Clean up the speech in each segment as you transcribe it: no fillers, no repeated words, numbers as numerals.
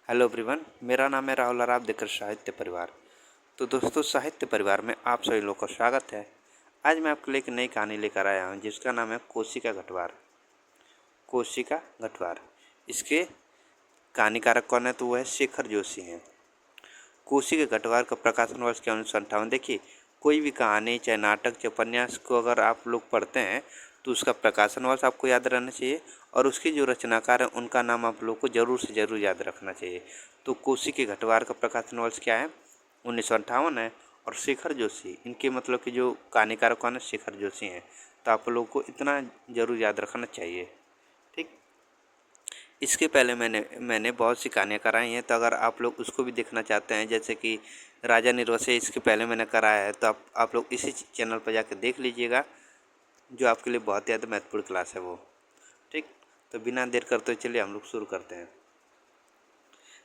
Hello everyone, मेरा नाम है राहुल और आप देख रहे हैं साहित्य परिवार। तो दोस्तों, साहित्य परिवार में आप सभी लोगों का स्वागत है। आज मैं आपके लिए एक नई कहानी लेकर आया हूं जिसका नाम है कोसी का गठवार। कोसी का गठवार, इसके कहानीकारक कौन है? तो वो है शेखर जोशी हैं। कोसी के गठवार का प्रकाशन वर्ष क्या 1958। देखिए, कोई भी कहानी चाहे नाटक चाहे उपन्यास को अगर आप लोग पढ़ते हैं तो उसका प्रकाशन वर्ष आपको याद रहना चाहिए और उसके जो रचनाकार हैं उनका नाम आप लोग को ज़रूर से ज़रूर याद रखना चाहिए। तो कोसी के गठवार का प्रकाशन वर्ष क्या है? 1958 है। और शेखर जोशी, इनके मतलब कि जो कहानीकार कौन है? शेखर जोशी हैं। तो आप लोग को इतना ज़रूर याद रखना चाहिए। ठीक। इसके पहले मैंने बहुत सी कहानियाँ कराई हैं, तो अगर आप लोग उसको भी देखना चाहते हैं, जैसे कि राजा निर्वसे, इसके पहले मैंने कराया है, तो आप लोग इसी चैनल पर जाकर देख लीजिएगा, जो आपके लिए बहुत ज़्यादा महत्वपूर्ण क्लास है वो। ठीक। तो बिना देर करते चलिए हम लोग शुरू करते हैं।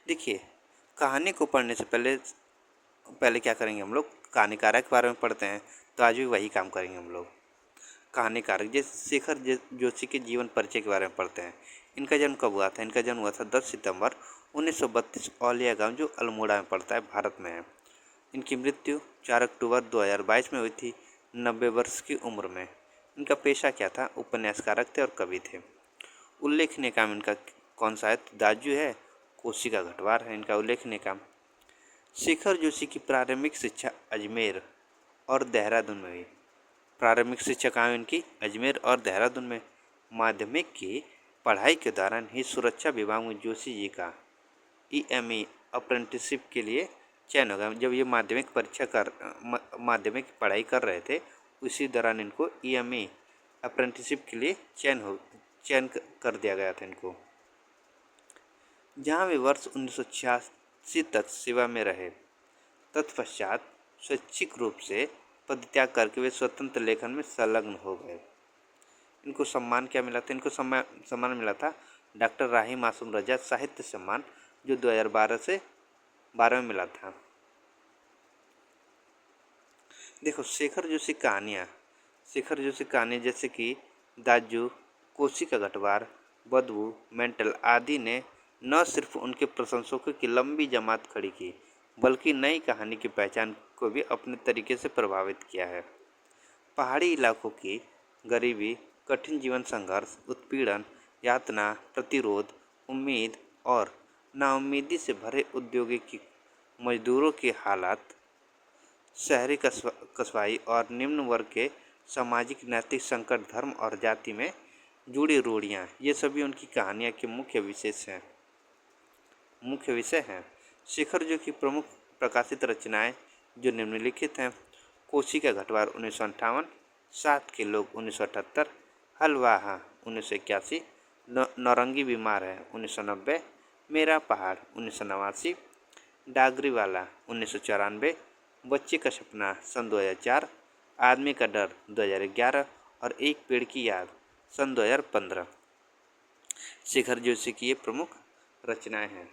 देखिए, कहानी को पढ़ने से पहले पहले क्या करेंगे हम लोग? कहानीकार के बारे में पढ़ते हैं। तो आज भी वही काम करेंगे हम लोग। कहानीकार जैसे शेखर जोशी के जीवन परिचय के बारे में पढ़ते हैं। इनका जन्म कब हुआ था? इनका जन्म हुआ था 10 सितंबर 1932 औलिया गांव, जो अल्मोड़ा में पड़ता है, भारत में है। इनकी मृत्यु 4 अक्टूबर 2022 में हुई थी, 90 वर्ष की उम्र में। इनका पेशा क्या था? उपन्यासकारक थे और कवि थे। उल्लेखनीय काम इनका कौन सा है? तो दाजू है, कोसी का गठवार है इनका उल्लेखनीय काम। शेखर जोशी की प्रारंभिक शिक्षा अजमेर और देहरादून में हुई। प्रारंभिक शिक्षा कहाँ इनकी? अजमेर और देहरादून में। माध्यमिक की पढ़ाई के दौरान ही सुरक्षा विभाग में जोशी जी का ईएमई अप्रेंटिसशिप के लिए चयन होगा। जब ये माध्यमिक पढ़ाई कर रहे थे, उसी दौरान इनको ईएमई अप्रेंटिसशिप के लिए चयन कर दिया गया था इनको, जहाँ वे वर्ष 1986 तक सेवा में रहे। तत्पश्चात स्वैच्छिक रूप से पदत्याग करके वे स्वतंत्र लेखन में संलग्न हो गए। इनको सम्मान क्या मिला था? इनको सम्मान मिला था डॉक्टर राही मासूम रजा साहित्य सम्मान, जो 2012 से 12 में मिला था। देखो, शेखर जोशी कहानियाँ जैसे कि दाजू, कोसी का गठवार, बदबू, मेंटल आदि ने न सिर्फ उनके प्रशंसकों की लंबी जमात खड़ी की, बल्कि नई कहानी की पहचान को भी अपने तरीके से प्रभावित किया है। पहाड़ी इलाकों की गरीबी, कठिन जीवन संघर्ष, उत्पीड़न, यातना, प्रतिरोध, उम्मीद और नाउम्मीदी से भरे औद्योगिक मजदूरों के हालात, शहरी कस्बाई और निम्न वर्ग के सामाजिक नैतिक संकट, धर्म और जाति में जुड़ी रूढ़ियाँ, ये सभी उनकी कहानियाँ के मुख्य विषय हैं। शेखर जो की प्रमुख प्रकाशित रचनाएं जो निम्नलिखित हैं: कोसी का गठवार 1958, सात के लोग 1978, हलवाहा 1981, नौरंगी बीमार है 1990, मेरा पहाड़ 1989, डागरीवाला 1994, बच्चे का सपना सन 2004, आदमी का डर 2011 और एक पेड़ की याद सन 2015 शेखर जोशी की ये प्रमुख रचनाएं हैं।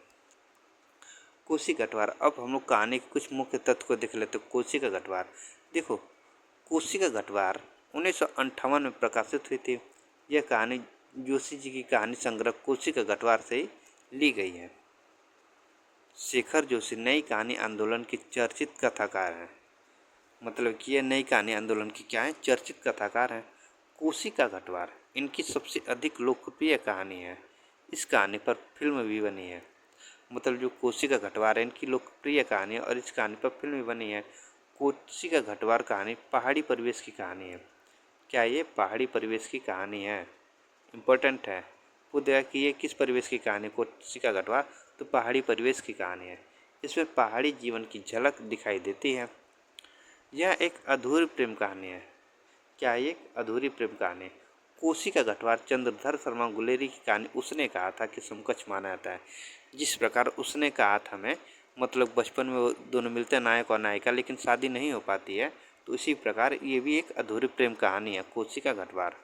कोसी गठवार, अब हम लोग कहानी के कुछ मुख्य तथ्य को देख लेते। कोसी का गठवार, देखो, कोसी का गठवार 1958 में प्रकाशित हुई थी। यह कहानी जोशी जी की कहानी संग्रह कोसी का गठवार से ही ली गई है। शेखर जोशी नई कहानी आंदोलन की चर्चित कथाकार हैं। मतलब कि ये नई कहानी आंदोलन की क्या है? चर्चित कथाकार हैं। कोसी का गठवार इनकी सबसे अधिक लोकप्रिय कहानी है। इस कहानी पर फिल्म भी बनी है। मतलब जो कोसी का गठवार है, इनकी लोकप्रिय कहानी है और इस कहानी पर फिल्म भी बनी है। कोसी का गठवार कहानी पहाड़ी परिवेश की कहानी है। क्या ये पहाड़ी परिवेश की कहानी है? इम्पोर्टेंट है। पूछ देगा कि ये किस परिवेश की कहानी? कोसी का गठवार तो पहाड़ी परिवेश की कहानी है। इसमें पहाड़ी जीवन की झलक दिखाई देती है। यह एक अधूरी प्रेम कहानी है। क्या ये एक अधूरी प्रेम कहानी? कोसी का गठवार चंद्रधर शर्मा गुलेरी की कहानी उसने कहा था कि समकक्ष माना जाता है। जिस प्रकार उसने कहा था मैं, मतलब बचपन में वो दोनों मिलते हैं, नायक और नायिका, लेकिन शादी नहीं हो पाती है, तो इसी प्रकार ये भी एक अधूरी प्रेम कहानी है। कोसी का गठवार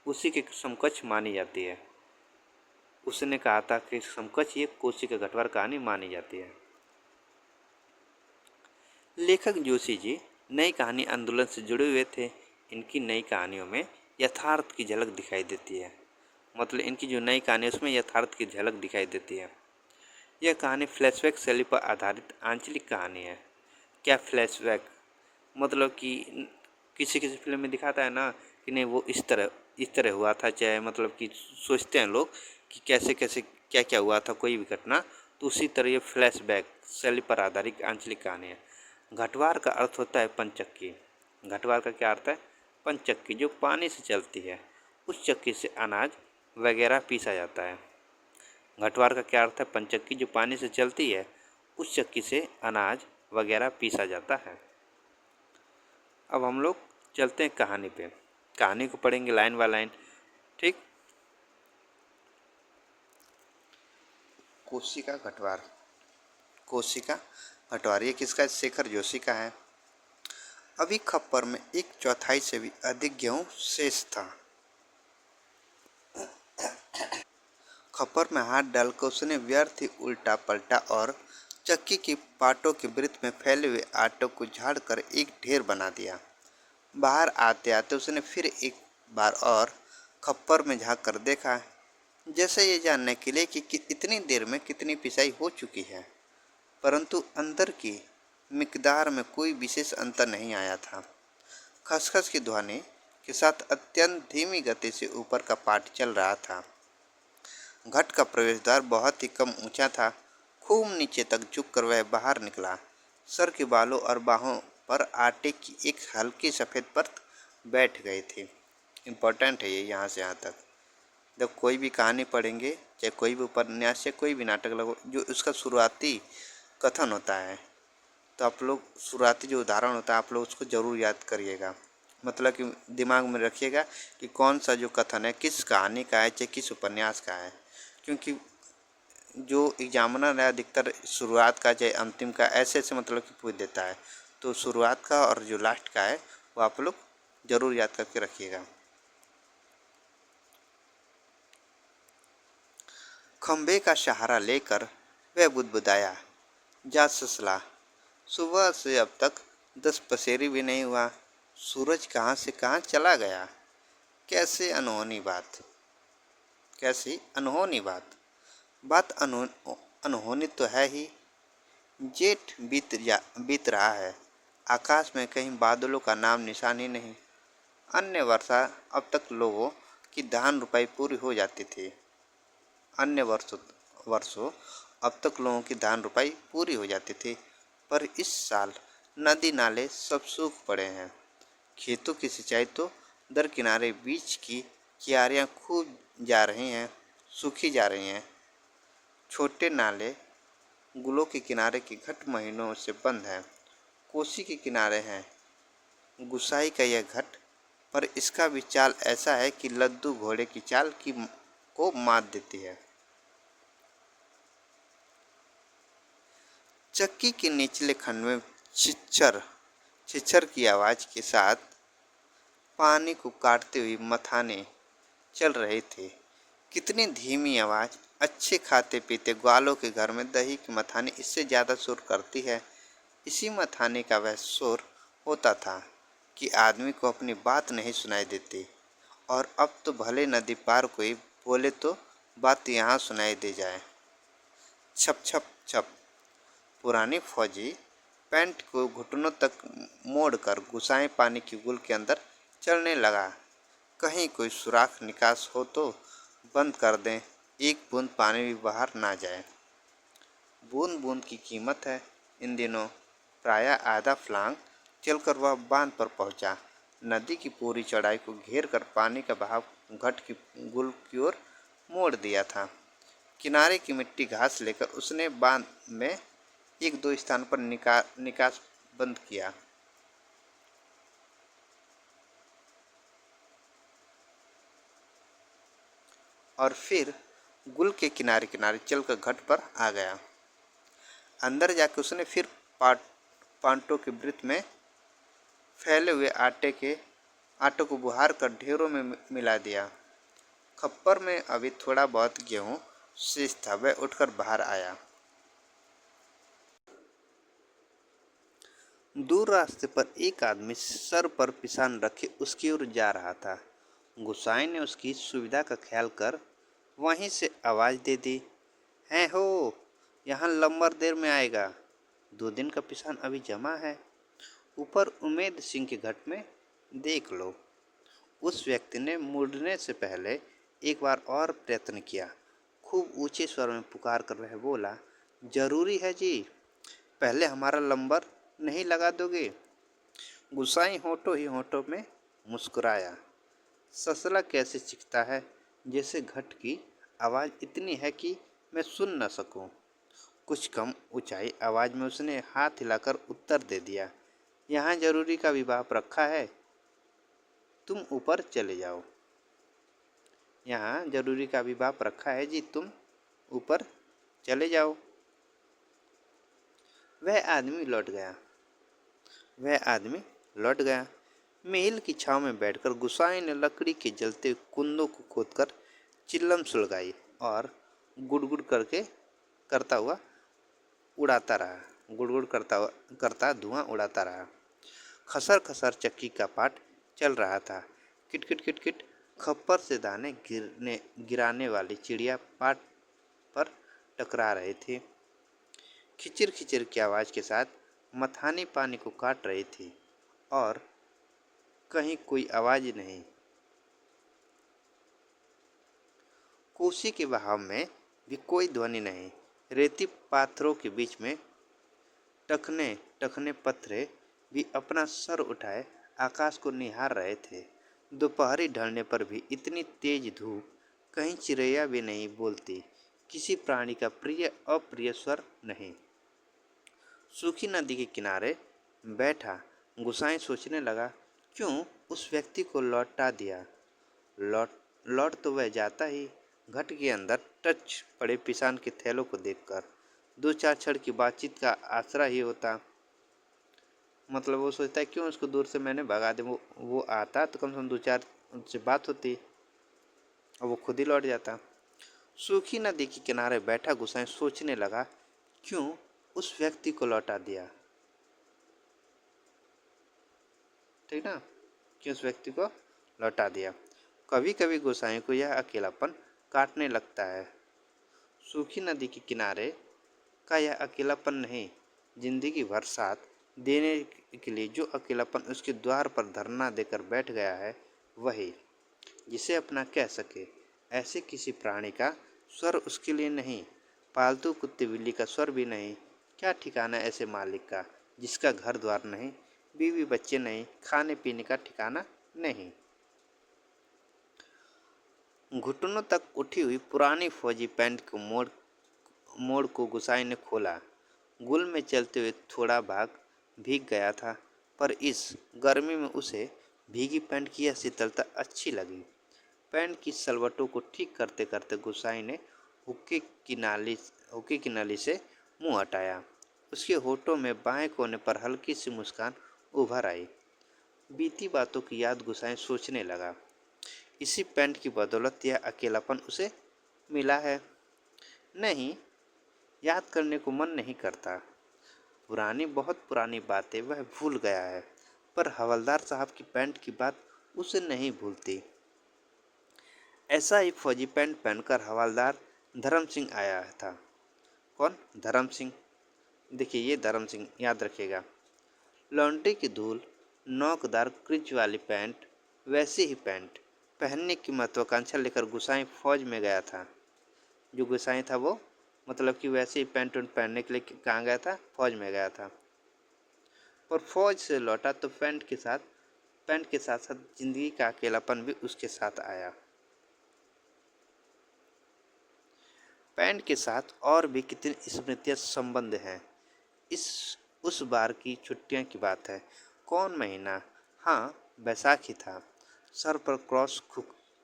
उसी के समकक्ष मानी जाती है। उसने कहा था कि समकक्ष ये कोसी का गठवार कहानी मानी जाती है। लेखक जोशी जी नई कहानी आंदोलन से जुड़े हुए थे। इनकी नई कहानियों में यथार्थ की झलक दिखाई देती है। मतलब इनकी जो नई कहानी है उसमें यथार्थ की झलक दिखाई देती है। यह कहानी फ्लैशबैक शैली पर आधारित आंचलिक कहानी है। क्या फ्लैशबैक मतलब कि किसी किसी फिल्म में दिखाता है ना कि नहीं वो इस तरह हुआ था, चाहे मतलब कि सोचते हैं लोग कि कैसे कैसे क्या क्या हुआ था कोई भी घटना, तो उसी तरह ये फ्लैशबैक शैली पर आधारित आंचलिक कहानी है। घटवार का अर्थ होता है पंचक्की। घटवार का क्या अर्थ है? पंचक्की, जो पानी से चलती है। उस चक्की से अनाज वगैरह पीसा जाता है। घटवार का क्या अर्थ है? पंचक्की, जो पानी से चलती है। उस चक्की से अनाज वगैरह पीसा जाता है। अब हम लोग चलते हैं कहानी पे। कहानी को पढ़ेंगे लाइन बाय लाइन, ठीक। कोशिका घटवार। कोशिका घटवार ये किसका है? शेखर जोशी का है। अभी खप्पर में 1/4 से भी अधिक गेहूं शेष था। खप्पर में हाथ डालकर उसने व्यर्थ ही उल्टा पलटा और चक्की की पाटों के वृत्त में फैले हुए आटों को झाड़ कर एक ढेर बना दिया। बाहर आते आते उसने फिर एक बार और खप्पर में झाँक कर देखा, जैसे ये जानने के लिए कि इतनी देर में कितनी पिसाई हो चुकी है। परंतु अंदर की मिकदार में कोई विशेष अंतर नहीं आया था। खसखस की ध्वनि के साथ अत्यंत धीमी गति से ऊपर का पाट चल रहा था। घट का प्रवेश द्वार बहुत ही कम ऊंचा था। खूब नीचे तक झुककर वह बाहर निकला। सर के बालों और बाहों पर आटे की एक हल्की सफ़ेद परत बैठ गई थी। इम्पोर्टेंट है ये यहाँ से यहाँ तक। जब कोई भी कहानी पढ़ेंगे, चाहे कोई भी उपन्यास या कोई भी नाटक लगो, जो उसका शुरुआती कथन होता है, तो आप लोग शुरुआती जो उदाहरण होता है आप लोग उसको ज़रूर याद करिएगा। मतलब कि दिमाग में रखिएगा कि कौन सा जो कथन है किस कहानी का है, चाहे किस उपन्यास का है। क्योंकि जो एग्जामिनर है अधिकतर शुरुआत का चाहे अंतिम का ऐसे ऐसे मतलब कि पूछ देता है, तो शुरुआत का और जो लास्ट का है वो आप लोग ज़रूर याद करके रखिएगा। खंबे का सहारा लेकर वह बुदबुदाया, जा ससला, सुबह से अब तक 10 पसेरी भी नहीं हुआ। सूरज कहाँ से कहाँ चला गया। कैसी अनहोनी बात, कैसी अनहोनी बात। बात अनहोनी तो है ही। जेठ बीत रहा है। आकाश में कहीं बादलों का नाम निशान ही नहीं। अन्य वर्षा अब तक लोगों की धान रुपाई पूरी हो जाती थी। अन्य वर्षों अब तक लोगों की धान रुपाई पूरी हो जाती थी, पर इस साल नदी नाले सब सूख पड़े हैं। खेतों की सिंचाई तो दर किनारे बीच की क्यारियाँ खूब जा रही हैं, सूखी जा रही हैं। छोटे नाले गुलों के किनारे के घट महीनों से बंद है। कोसी के किनारे हैं गुसाई का यह घट, पर इसका भी चाल ऐसा है कि लद्दू घोड़े की चाल की को मात देती है। चक्की के निचले खंड में छिछर छिछर की आवाज़ के साथ पानी को काटते हुए मथाने चल रहे थे। कितनी धीमी आवाज़। अच्छे खाते पीते ग्वालों के घर में दही की मथानी इससे ज़्यादा शोर करती है। इसी मथाने का वह शोर होता था कि आदमी को अपनी बात नहीं सुनाई देती। और अब तो भले नदी पार कोई बोले तो बात यहाँ सुनाई दे जाए। छप छप छप। पुरानी फौजी पैंट को घुटनों तक मोड़कर गुस्साए पानी की गुल के अंदर चलने लगा। कहीं कोई सुराख निकास हो तो बंद कर दें, एक बूंद पानी भी बाहर ना जाए। बूंद बूंद की कीमत है इन दिनों। प्रायः आधा फ्लांग चलकर वह बांध पर पहुंचा। नदी की पूरी चौड़ाई को घेर कर पानी का बहाव घट की गुल की ओर मोड़ दिया था। किनारे की मिट्टी घास लेकर उसने बांध में एक दो स्थान पर निकास बंद किया। और फिर गुल के किनारे किनारे चलकर घट पर आ गया। अंदर जाकर उसने फिर पांटों के वृत्त में फैले हुए आटों को बुहार कर ढेरों में मिला दिया। खप्पर में अभी थोड़ा बहुत गेहूं शेष था। वह उठकर बाहर आया। दूर रास्ते पर एक आदमी सर पर पिसान रखे उसकी ओर जा रहा था। गुसाई ने उसकी सुविधा का ख्याल कर वहीं से आवाज़ दे दी, हैं हो, यहाँ लंबर देर में आएगा, 2 दिन का पिसान अभी जमा है। ऊपर उमेद सिंह के घट में देख लो। उस व्यक्ति ने मुड़ने से पहले एक बार और प्रयत्न किया। खूब ऊंचे स्वर में पुकार कर वह बोला, जरूरी है जी, पहले हमारा लंबर नहीं लगा दोगे? गुसाई होठों ही होठों में मुस्कुराया। ससला कैसे चिखता है, जैसे घट की आवाज़ इतनी है कि मैं सुन न सकूं। कुछ कम ऊंचाई आवाज़ में उसने हाथ हिलाकर उत्तर दे दिया, यहाँ जरूरी का विवाह रखा है, तुम ऊपर चले जाओ। यहाँ जरूरी का विवाह रखा है जी, तुम ऊपर चले जाओ। वह आदमी लौट गया। महल की छांव में बैठकर गुसाई ने लकड़ी के जलते कुंदों को खोदकर चिल्लम सुलगाई और गुड़गुड़ करता हुआ उड़ाता रहा। करता धुआं उड़ाता रहा। खसर खसर चक्की का पाट चल रहा था। किटकिट किटकिट खप्पर से दाने गिराने वाली चिड़िया पाट पर टकरा रहे थे। खिचिर खिचिर की आवाज़ के साथ मथानी पानी को काट रही थी और कहीं कोई आवाज़ नहीं। कोसी के बहाव में भी कोई ध्वनि नहीं। रेती पाथरों के बीच में टखने टखने पत्थरे भी अपना सर उठाए आकाश को निहार रहे थे। दोपहरी ढलने पर भी इतनी तेज धूप, कहीं चिड़ैया भी नहीं बोलती, किसी प्राणी का प्रिय अप्रिय स्वर नहीं। सूखी नदी के किनारे बैठा गुसाई सोचने लगा, क्यों उस व्यक्ति को लौटा दिया? लौट तो वह जाता ही। घट के अंदर टच पड़े पिसान के थैलों को देखकर 2-4 क्षण की बातचीत का आसरा ही होता। मतलब वो सोचता है क्यों उसको दूर से मैंने भगा दे, वो आता तो कम से कम 2-4 से बात होती और वो खुद ही लौट जाता। सूखी नदी के किनारे बैठा गुसाई सोचने लगा, क्यों उस व्यक्ति को लौटा दिया? ठीक ना, क्यों उस व्यक्ति को लौटा दिया? कभी कभी गोसाई को यह अकेलापन काटने लगता है। सूखी नदी के किनारे का यह अकेलापन नहीं, जिंदगी भर साथ देने के लिए जो अकेलापन उसके द्वार पर धरना देकर बैठ गया है, वही जिसे अपना कह सके। ऐसे किसी प्राणी का स्वर उसके लिए नहीं, पालतू कुत्ते बिल्ली का स्वर भी नहीं। क्या ठिकाना ऐसे मालिक का जिसका घर द्वार नहीं, बीवी बच्चे नहीं, खाने पीने का ठिकाना नहीं। घुटनों तक उठी हुई पुरानी फौजी पैंट को मोड़ को गुसाई ने खोला। गुल में चलते हुए थोड़ा भाग भीग गया था, पर इस गर्मी में उसे भीगी पैंट की यह शीतलता अच्छी लगी। पैंट की सलवटों को ठीक करते करते गुसाई ने हुक्के की नली से मुंह हटाया। उसके होठों में बाएं कोने पर हल्की सी मुस्कान उभर आई। बीती बातों की याद गुसाई सोचने लगा। इसी पैंट की बदौलत यह अकेलापन उसे मिला है। नहीं, याद करने को मन नहीं करता। बहुत पुरानी बातें वह भूल गया है, पर हवलदार साहब की पैंट की बात उसे नहीं भूलती। ऐसा ही फौजी पैंट पहनकर हवलदार धर्म सिंह आया था। कौन? धर्म सिंह। देखिए, ये धर्म सिंह याद रखिएगा। लौंडे की धूल, नोकदार क्रिच वाली पैंट, वैसी ही पैंट पहनने की महत्वाकांक्षा लेकर गुसाई फौज में गया था। जो गुसाई था वो मतलब कि वैसे ही पैंट पहनने के लिए कहाँ गया था? फौज में गया था। और फौज से लौटा तो पैंट के साथ साथ जिंदगी का अकेलापन भी उसके साथ आया। पैंट के साथ और भी कितनी स्मृतियाँ संबंध हैं। उस बार की छुट्टियों की बात है। कौन महीना? हाँ, बैसाखी था। सर पर क्रॉस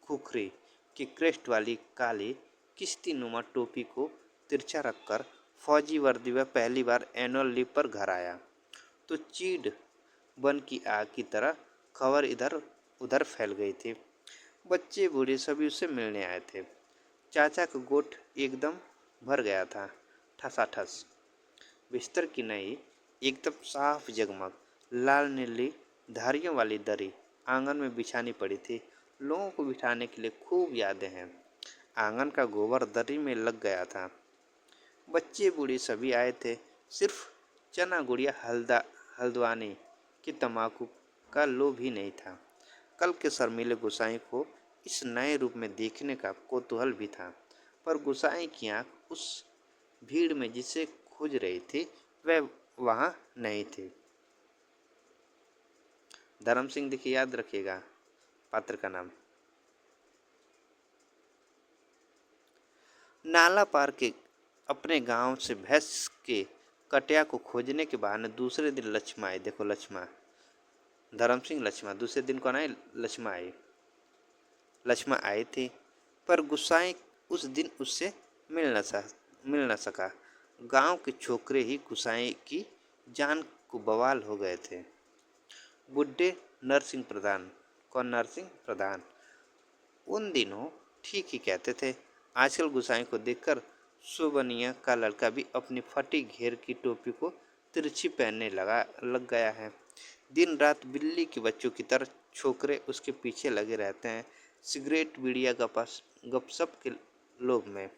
खुखरी की क्रेस्ट वाली काली किश्ती नुमा टोपी को तिरछा रखकर फौजी वर्दी में पहली बार एनुअल लीव पर घर आया तो चीड़ बन की आग की तरह खबर इधर उधर फैल गई थी। बच्चे बूढ़े सभी उससे मिलने आए थे। चाचा का गोठ एकदम भर गया था, ठसाठस। बिस्तर की नई एकदम साफ जगमग लाल नीली धारियों वाली दरी आंगन में बिछानी पड़ी थी। लोगों को बिठाने के लिए खूब यादें हैं। आंगन का गोबर दरी में लग गया था। बच्चे बूढ़े सभी आए थे। सिर्फ चना गुड़िया हल्द्वानी कि तम्बाकू का लोभ ही नहीं था। कल के शर्मीले गुसाई को इस नए रूप में देखने का कौतूहल भी था, पर गुसाई की आंख उस भीड़ में जिसे खोज रही थी वह वहां नहीं थी। धर्म सिंह, देखिए याद रखिएगा पात्र का नाम। नाला पार के अपने गांव से भैंस के कटिया को खोजने के बहाने दूसरे दिन लक्ष्मा आई। देखो लक्ष्मा, धर्म सिंह लक्ष्मा, दूसरे दिन कौन आई? लक्ष्मा आई। लक्ष्मा आई थी, पर गुस्साई उस दिन उससे मिल न सका। गांव के छोकरे ही गुस्साई की जान को बवाल हो गए थे। बुढ़े नरसिंह प्रधान, कौन नरसिंह प्रधान, उन दिनों ठीक ही कहते थे। आजकल गुसाई को देखकर सोबनिया का लड़का भी अपनी फटी घेर की टोपी को तिरछी पहनने लग गया है। दिन रात बिल्ली के बच्चों की तरह छोकरे उसके पीछे लगे रहते हैं, सिगरेट बीड़िया गपशप के लोभ में।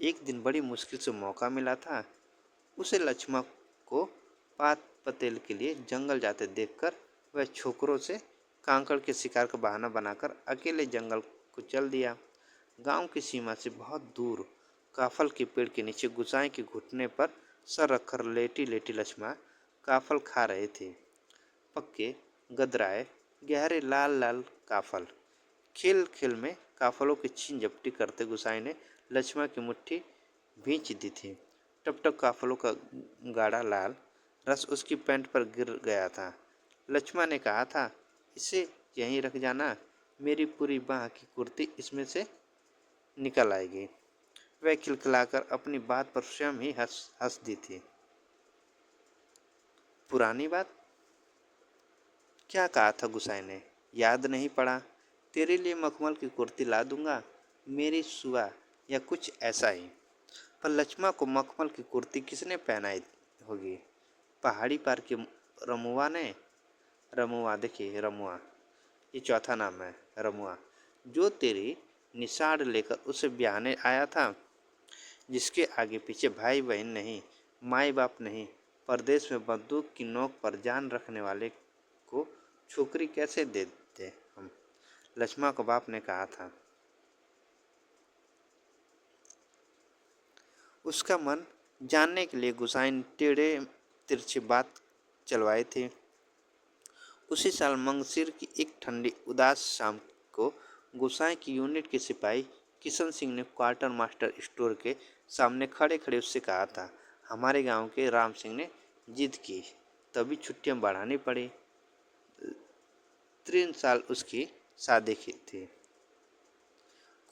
एक दिन बड़ी मुश्किल से मौका मिला था उसे लक्ष्मण को पात पतेल के लिए जंगल जाते देखकर वह छोकरों से कांकड़ के शिकार का बहाना बनाकर अकेले जंगल को चल दिया। गांव की सीमा से बहुत दूर काफल के पेड़ के नीचे गुसाई के घुटने पर सर रखकर लेटी लेटी लक्ष्मण काफल खा रहे थे। पक्के गदराए गहरे लाल लाल काफल। खेल खेल में काफलों की छीन झपटी करते गुसाई ने लक्ष्मण की मुट्ठी भींच दी थी। टप टप काफलों का गाढ़ा लाल रस उसकी पैंट पर गिर गया था। लक्ष्मण ने कहा था, इसे यहीं रख जाना, मेरी पूरी बाह की कुर्ती इसमें से निकल आएगी। वह खिलखिलाकर अपनी बात पर स्वयं ही हंस दी थी। पुरानी बात? क्या कहा था गुसाई ने? याद नहीं पड़ा? तेरे लिए मखमल की कुर्ती ला दूंगा, मेरी सुआ, या कुछ ऐसा ही। पर लक्ष्मण को मखमल की कुर्ती किसने पहनाई होगी? पहाड़ी पार की रमुआ ने। रमुआ, देखिए रमुआ, ये चौथा नाम है रमुआ, जो तेरी निषाड़ लेकर उसे ब्याहने आया था, जिसके आगे पीछे भाई बहन नहीं, माई बाप नहीं, परदेश में बंदूक की नोक पर जान रखने वाले को छोकरी कैसे दे देते हम? लक्ष्मण को बाप ने कहा था। उसका मन जानने के लिए गुसाई ने टेढ़े तिरछी बात चलवाई थी। उसी साल मंगसिर की एक ठंडी उदास शाम को गुसाई की यूनिट के सिपाही किशन सिंह ने क्वार्टर मास्टर स्टोर के सामने खड़े खड़े उससे कहा था, हमारे गांव के राम सिंह ने जिद की, तभी छुट्टियां बढ़ानी पड़ी। 3 साल उसकी शादी की थी।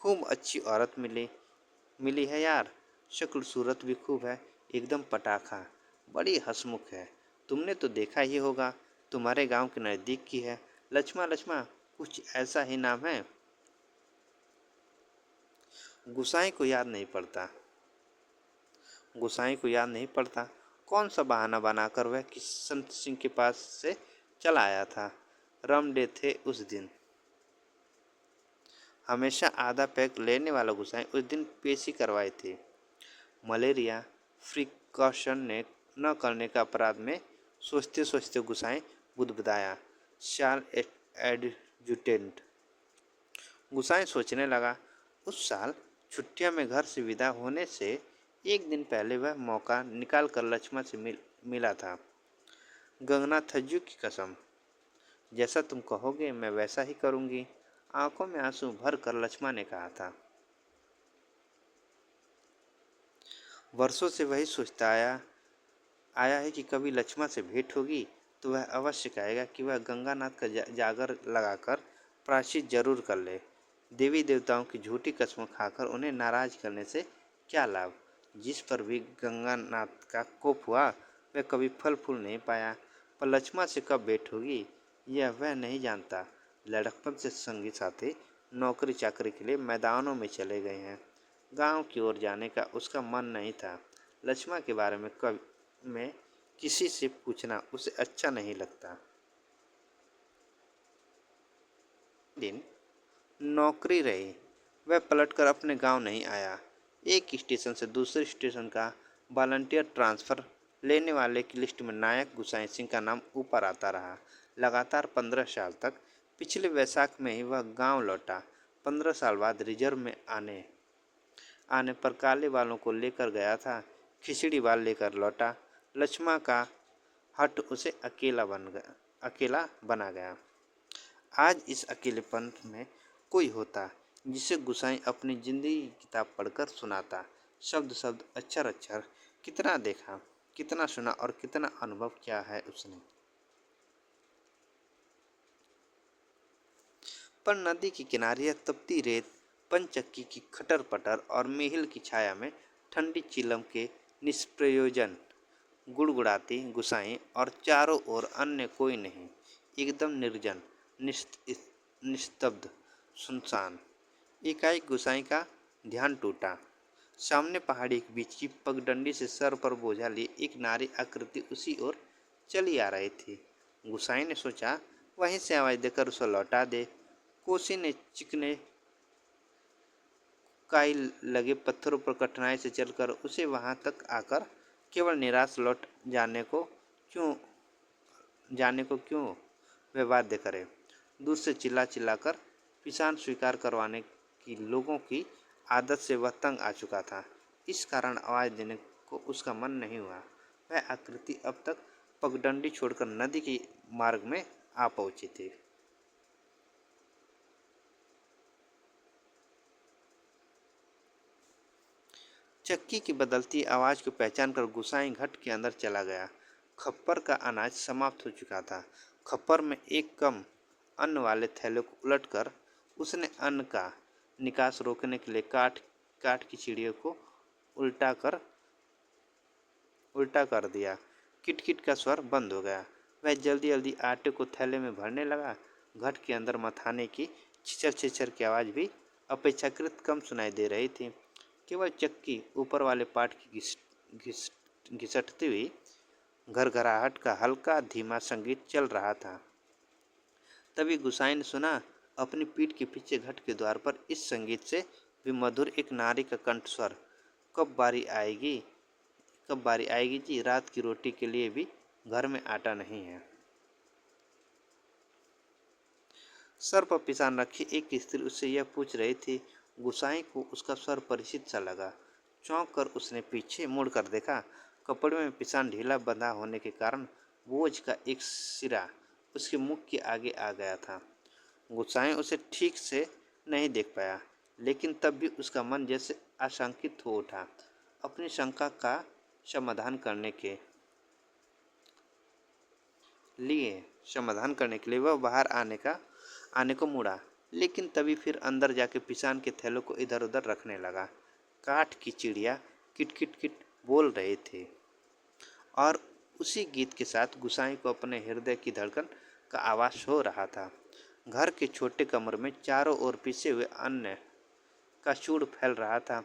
खूब अच्छी औरत मिली है यार, शक्ल सूरत भी खूब है, एकदम पटाखा, बड़ी हंसमुख है। तुमने तो देखा ही होगा, तुम्हारे गांव के नजदीक की है। लक्ष्मण लक्ष्मण कुछ ऐसा ही नाम है। गुसाई को याद नहीं पड़ता। गुसाई को याद नहीं पड़ता कौन सा बहाना बनाकर वह किशन सिंह के पास से चला आया था। रम डे थे उस दिन। हमेशा आधा पैक लेने वाला गुसाई उस दिन पेशी करवाई थी। मलेरिया प्रिकॉशन ने न करने का अपराध में सोचते सोचते गुसाई बुदबुदाया, शाल एडजुटेंट। गुसाई सोचने लगा, उस साल छुट्टियों में घर से विदा होने से एक दिन पहले वह मौका निकाल कर लक्ष्मण से मिला था। गंगना थज्जू की कसम, जैसा तुम कहोगे मैं वैसा ही करूंगी, आंखों में आंसू भर कर लक्ष्मण ने कहा था। वर्षों से वही सोचता आया है कि कभी लक्ष्मण से भेंट होगी तो वह अवश्य कहेगा कि वह गंगानाथ का जागर लगाकर प्रायश्चित जरूर कर ले। देवी देवताओं की झूठी कसम खाकर उन्हें नाराज करने से क्या लाभ? जिस पर भी गंगानाथ का कोप हुआ वह कभी फल फूल नहीं पाया। पर लक्ष्मण से कब भेंट होगी यह वह नहीं जानता। लड़कपन से संगी साथी नौकरी चाकरी के लिए मैदानों में चले गए हैं। गांव की ओर जाने का उसका मन नहीं था। लक्ष्मण के बारे में किसी से पूछना उसे अच्छा नहीं लगता। दिन नौकरी रही, वह पलटकर अपने गांव नहीं आया। एक स्टेशन से दूसरे स्टेशन का वॉलंटियर ट्रांसफ़र लेने वाले की लिस्ट में नायक गुसाई सिंह का नाम ऊपर आता रहा। लगातार 15 साल तक। पिछले वैशाख में ही वह गांव लौटा। 15 साल बाद रिजर्व में आने आने पर काले बालों को लेकर गया था। खिचड़ी बाल लेकर लौटा। लक्ष्मा का हट उसे अकेला बना गया। आज इस अकेलेपन में कोई होता जिसे गुसाई अपनी जिंदगी की किताब पढ़कर सुनाता, शब्द शब्द अक्षर अक्षर। कितना देखा, कितना सुना और कितना अनुभव किया है उसने। पर नदी के किनारे यह तपती रेत, पंचक्की की खटर पटर और मेहिल की छाया में ठंडी चिलम के निष्प्रयोजन गुड़गुड़ाती गुसाई और चारों ओर अन्य कोई नहीं। एकदम निर्जन, निस्तब्ध, सुनसान। एकाएक गुसाई का ध्यान टूटा। सामने पहाड़ी के बीच की पगडंडी से सर पर बोझा लिए एक नारी आकृति उसी ओर चली आ रही थी। गुसाई ने सोचा वहीं से आवाज देकर उसे लौटा दे। कोसी ने चिकने काई लगे पत्थरों पर कठिनाई से चलकर उसे वहां तक आकर केवल निराश लौट क्यों जाने को क्यों वे बाध्य करे। दूर से चिल्ला चिल्लाकर पिसान स्वीकार करवाने की लोगों की आदत से वह तंग आ चुका था। इस कारण आवाज देने को उसका मन नहीं हुआ। वह आकृति अब तक पगडंडी छोड़कर नदी के मार्ग में आ पहुंची थी। चक्की की बदलती आवाज को पहचान कर गुसाई घट के अंदर चला गया। खप्पर का अनाज समाप्त हो चुका था। खप्पर में एक कम अन्न वाले थैले को उलटकर उसने अन्न का निकास रोकने के लिए काठ काठ की चिड़ियों को उल्टा कर दिया। किटकिट का स्वर बंद हो गया। वह जल्दी जल्दी आटे को थैले में भरने लगा। घट के अंदर मथाने की छिचर छिचर की आवाज़ भी अपेक्षाकृत कम सुनाई दे रही थी। केवल चक्की ऊपर वाले पाट की घिसटती हुई घरघराहट का हल्का धीमा संगीत चल रहा था। तभी गुसाई ने सुना अपनी पीठ के पीछे घट के द्वार पर इस संगीत से भी मधुर एक नारी का कंठस्वर, कब बारी आएगी, कब बारी आएगी जी, रात की रोटी के लिए भी घर में आटा नहीं है। सर पर पिसान रखी एक स्त्री उससे यह पूछ रही थी। गुसाई को उसका स्वर परिचित सा लगा। चौंक कर उसने पीछे मुड़कर देखा। कपड़े में पिसान ढीला बंधा होने के कारण बोझ का एक सिरा उसके मुख के आगे आ गया था। गुसाई उसे ठीक से नहीं देख पाया, लेकिन तब भी उसका मन जैसे आशंकित हो उठा। अपनी शंका का समाधान करने के लिए वह बाहर आने को मुड़ा, लेकिन तभी फिर अंदर जाके पिसान के थैलों को इधर उधर रखने लगा। काठ की चिड़िया किट किट किट बोल रहे थे और उसी गीत के साथ गुसाई को अपने हृदय की धड़कन का आवाज हो रहा था। घर के छोटे कमरे में चारों ओर पिसे हुए अन्न का चूड़ फैल रहा था,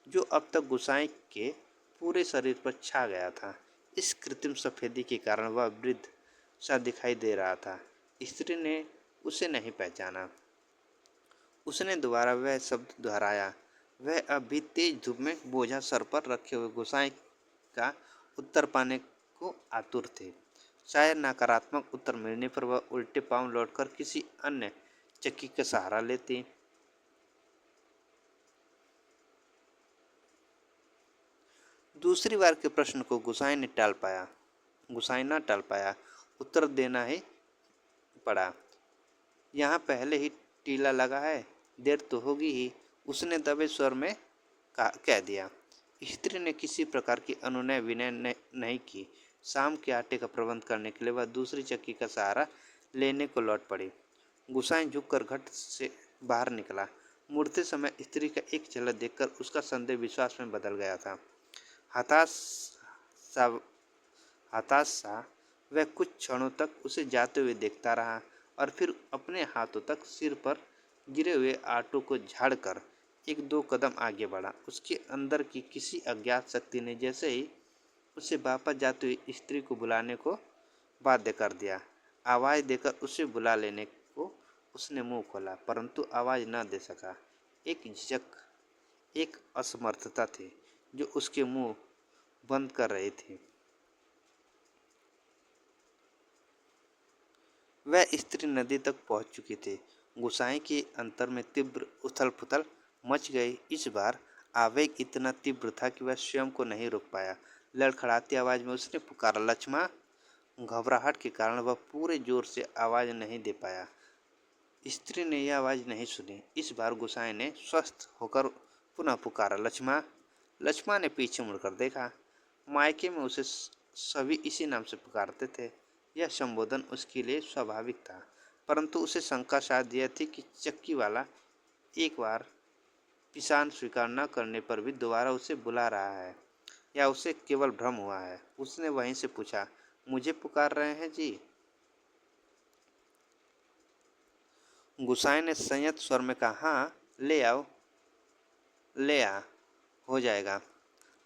जो अब तक गुसाई के पूरे शरीर पर छा गया था। इस कृत्रिम सफेदी के कारण वह वृद्ध सा दिखाई दे रहा था। स्त्री ने उसे नहीं पहचाना। उसने दोबारा वह शब्द दोहराया। वह अब भी तेज धूप में बोझा सर पर रखे हुए गुसाई का उत्तर पाने को आतुर थे। शायद नकारात्मक उत्तर मिलने पर वह उल्टे पांव लौटकर किसी अन्य चक्की का सहारा लेती। दूसरी बार के प्रश्न को गुसाई न टाल पाया। उत्तर देना ही पड़ा। यहाँ पहले ही टीला लगा है, देर तो होगी ही, उसने दबे स्वर में कह दिया। स्त्री ने किसी प्रकार की अनुनय विनय नहीं की। शाम के आटे का प्रबंध करने के लिए वह दूसरी चक्की का सहारा लेने को लौट पड़ी। गुसाई झुककर घट से बाहर निकला। मुड़ते समय स्त्री का एक झलक देखकर उसका संदेह विश्वास में बदल गया था। हताश सा हताश सा वह कुछ क्षणों तक उसे जाते हुए देखता रहा और फिर अपने हाथों तक सिर पर गिरे हुए आटों को झाड़कर एक दो कदम आगे बढ़ा। उसके अंदर की किसी अज्ञात शक्ति ने जैसे ही उसे वापस जाते हुए स्त्री को बुलाने को बाध्य कर दिया। आवाज़ देकर उसे बुला लेने को उसने मुंह खोला, परंतु आवाज़ न दे सका। एक असमर्थता थी जो उसके मुंह बंद कर रही थी। वह स्त्री नदी तक पहुंच चुकी थी। गुसाई के अंतर में तीव्र उथल पुथल मच गई। इस बार आवेग इतना तीव्र था कि वह स्वयं को नहीं रोक पाया। लड़खड़ाती आवाज में उसने पुकारा, लक्ष्मा। घबराहट के कारण वह पूरे जोर से आवाज नहीं दे पाया। स्त्री ने यह आवाज नहीं सुनी। इस बार गुसाई ने स्वस्थ होकर पुनः पुकारा, लक्ष्मा। लक्ष्मा ने पीछे मुड़कर देखा। मायके में उसे सभी इसी नाम से पुकारते थे। यह संबोधन उसके लिए स्वाभाविक था, परंतु उसे शंका शायद यह थी कि चक्की वाला एक बार पिसान स्वीकार न करने पर भी दोबारा उसे बुला रहा है, या उसे केवल भ्रम हुआ है। उसने वहीं से पूछा, मुझे पुकार रहे हैं जी? गुसाई ने संयत स्वर में कहा, हाँ, ले आओ, ले आ, हो जाएगा।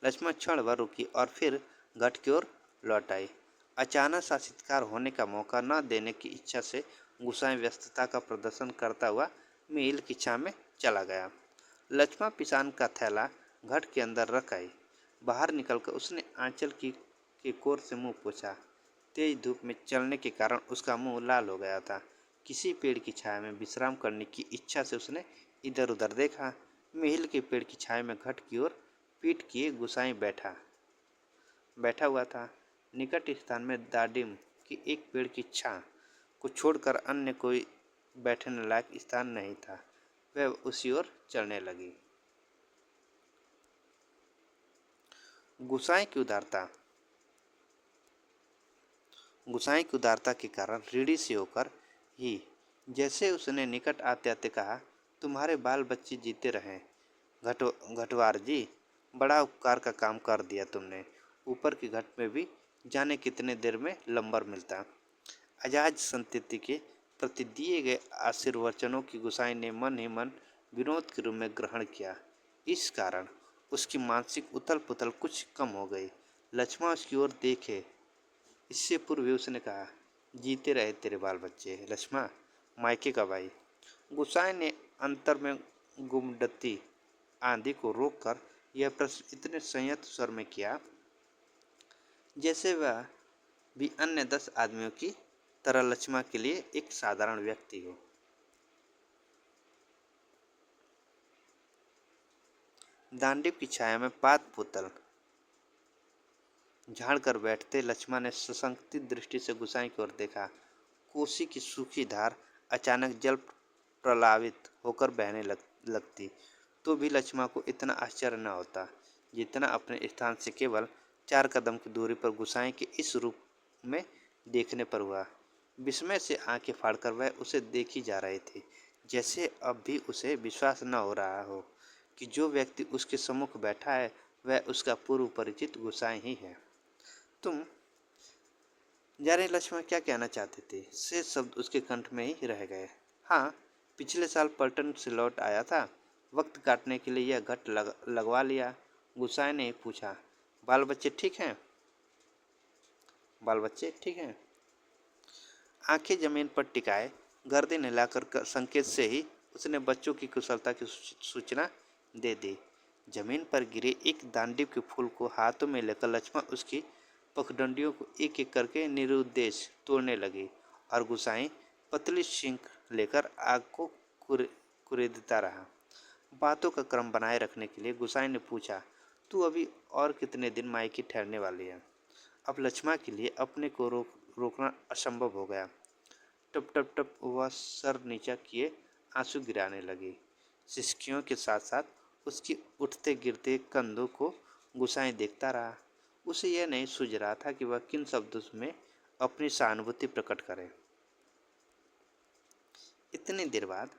लक्ष्मण क्षण भर रुकी और फिर घट की ओर लौट आई। अचानक साक्षात्कार होने का मौका न देने की इच्छा से गुसाई व्यस्तता का प्रदर्शन करता हुआ मील की छां में चला गया। लक्ष्मण पिसान का थैला घट के अंदर रख आई। बाहर निकलकर उसने आंचल की कोर से मुंह पोंछा। तेज धूप में चलने के कारण उसका मुंह लाल हो गया था। किसी पेड़ की छाया में विश्राम करने की इच्छा से उसने इधर उधर देखा। मील के पेड़ की छाया में घट की ओर पीठ किए गुसाई बैठा हुआ था। निकट स्थान में दाडिम की एक पेड़ की छां को छोड़कर अन्य कोई बैठने लायक स्थान नहीं था। वह उसी ओर चलने लगी। गुसाई की उदारता गुसाई की उदारता के कारण रीढ़ी से होकर ही जैसे उसने निकट आते आते कहा, तुम्हारे बाल बच्चे जीते रहें घटवार जी। बड़ा उपकार का काम कर दिया तुमने। ऊपर की घट में भी जाने कितने देर में लंबर मिलता। अजाज संतति के प्रति दिए गए आशीर्वचनों की गुसाई ने मन ही मन विनोद के रूप में ग्रहण किया। इस कारण उसकी मानसिक उथल पुथल कुछ कम हो गई। लक्ष्मण उसकी ओर देखे इससे पूर्व भी उसने कहा, जीते रहे तेरे बाल बच्चे लक्ष्मण, मायके का भाई। गुसाई ने अंतर में गुमडती आंधी को रोककर यह प्रश्न इतने संयत स्वर में किया जैसे वह भी अन्य 10 आदमियों की तरह लक्ष्मण के लिए एक साधारण व्यक्ति हो। दांडीव की छाया में पात पुतल झाड़ कर बैठते लक्ष्मण ने सशंकित दृष्टि से गुसाई की ओर देखा। कोसी की सूखी धार अचानक जल प्रलावित होकर बहने लगती तो भी लक्ष्मण को इतना आश्चर्य न होता जितना अपने स्थान से केवल 4 कदम की दूरी पर गुसाई के इस रूप में देखने पर हुआ। विस्मय से आंखें फाड़कर वह उसे देखी जा रही थी, जैसे अब भी उसे विश्वास न हो रहा हो कि जो व्यक्ति उसके सम्मुख बैठा है वह उसका पूर्व परिचित गुसाई ही है। तुम जाने लक्ष्मण क्या कहना चाहते थे? शेष शब्द उसके कंठ में ही रह गए। हाँ, पिछले साल पलटन से लौट आया था। वक्त काटने के लिए यह घट लगवा लिया। गुसाई ने पूछा, बाल बच्चे ठीक हैं? बाल बच्चे ठीक हैं? आंखें जमीन पर टिकाए गर्दन हिलाकर संकेत से ही उसने बच्चों की कुशलता की सूचना दे दी। जमीन पर गिरे एक दांडीव के फूल को हाथों में लेकर लक्ष्मण उसकी पखडंडियों को एक एक करके निरुद्देश तोड़ने लगी और गुसाई पतली सींग लेकर आग को कुरेदता रहा। बातों का क्रम बनाए रखने के लिए गुसाई ने पूछा, तू अभी और कितने दिन मायके ठहरने वाली है? अब लक्ष्मण के लिए अपने को रोकना असंभव हो गया। टप टप टप वह सर नीचा किए आंसू गिराने लगी। सिसकियों के साथ साथ उसकी उठते गिरते कंधों को गुसाई देखता रहा। उसे यह नहीं सूझ रहा था कि वह किन शब्दों में अपनी सहानुभूति प्रकट करे। इतनी देर बाद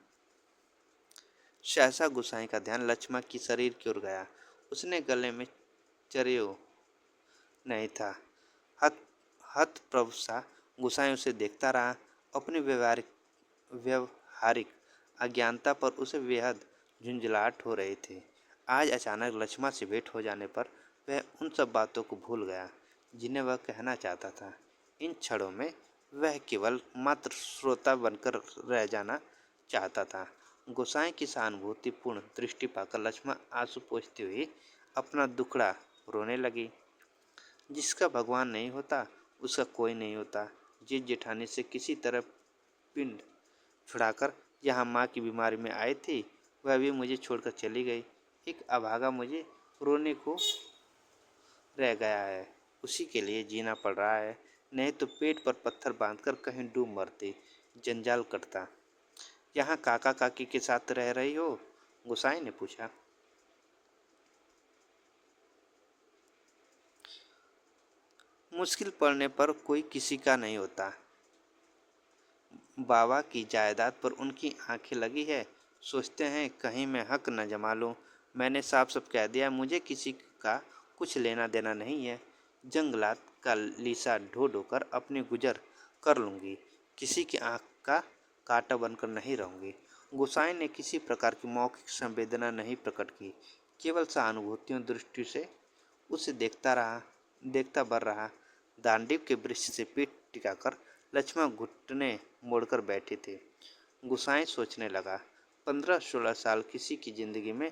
सहसा गुसाई का ध्यान लक्ष्मण की शरीर की ओर गया। उसने गले में चरियो नहीं था। हतप्रभ सा गुसाई उसे देखता रहा। अपनी व्यवहारिक अज्ञानता पर उसे बेहद झुंझलाहट हो रही थी। आज अचानक लक्ष्मण से भेंट हो जाने पर वह उन सब बातों को भूल गया जिन्हें वह कहना चाहता था। इन क्षणों में वह केवल मात्र श्रोता बनकर रह जाना चाहता था। गोसाई की सहानुभूतिपूर्ण दृष्टि पाकर लक्ष्मण आंसू पोंछते हुए अपना दुखड़ा रोने लगी। जिसका भगवान नहीं होता उसका कोई नहीं होता। जिस जेठानी से किसी तरह पिंड छुड़ाकर यहाँ माँ की बीमारी में आई थी वह भी मुझे छोड़कर चली गई। एक अभागा मुझे रोने को रह गया है, उसी के लिए जीना पड़ रहा है, नहीं तो पेट पर पत्थर बांधकर कहीं डूब मरती, जंजाल कटता। यहाँ काका काकी के साथ रह रही हो? गुसाई ने पूछा। मुश्किल पड़ने पर कोई किसी का नहीं होता। बाबा की जायदाद पर उनकी आंखें लगी है, सोचते हैं कहीं मैं हक न जमा लूं। मैंने साफ साफ कह दिया मुझे किसी का कुछ लेना देना नहीं है। जंगलात का लीसा ढो ढोकर अपनी गुजर कर लूंगी, किसी की आंख का कांटा बनकर नहीं रहूंगी। गोसाई ने किसी प्रकार की मौखिक संवेदना नहीं प्रकट की, केवल सहानुभूतियों दृष्टि से उसे देखता बर रहा। दांडीव के वृक्ष से पीठ टिकाकर लक्ष्मण घुटने मोड़कर बैठे थे। गुसाई सोचने लगा, 15-16 साल किसी की जिंदगी में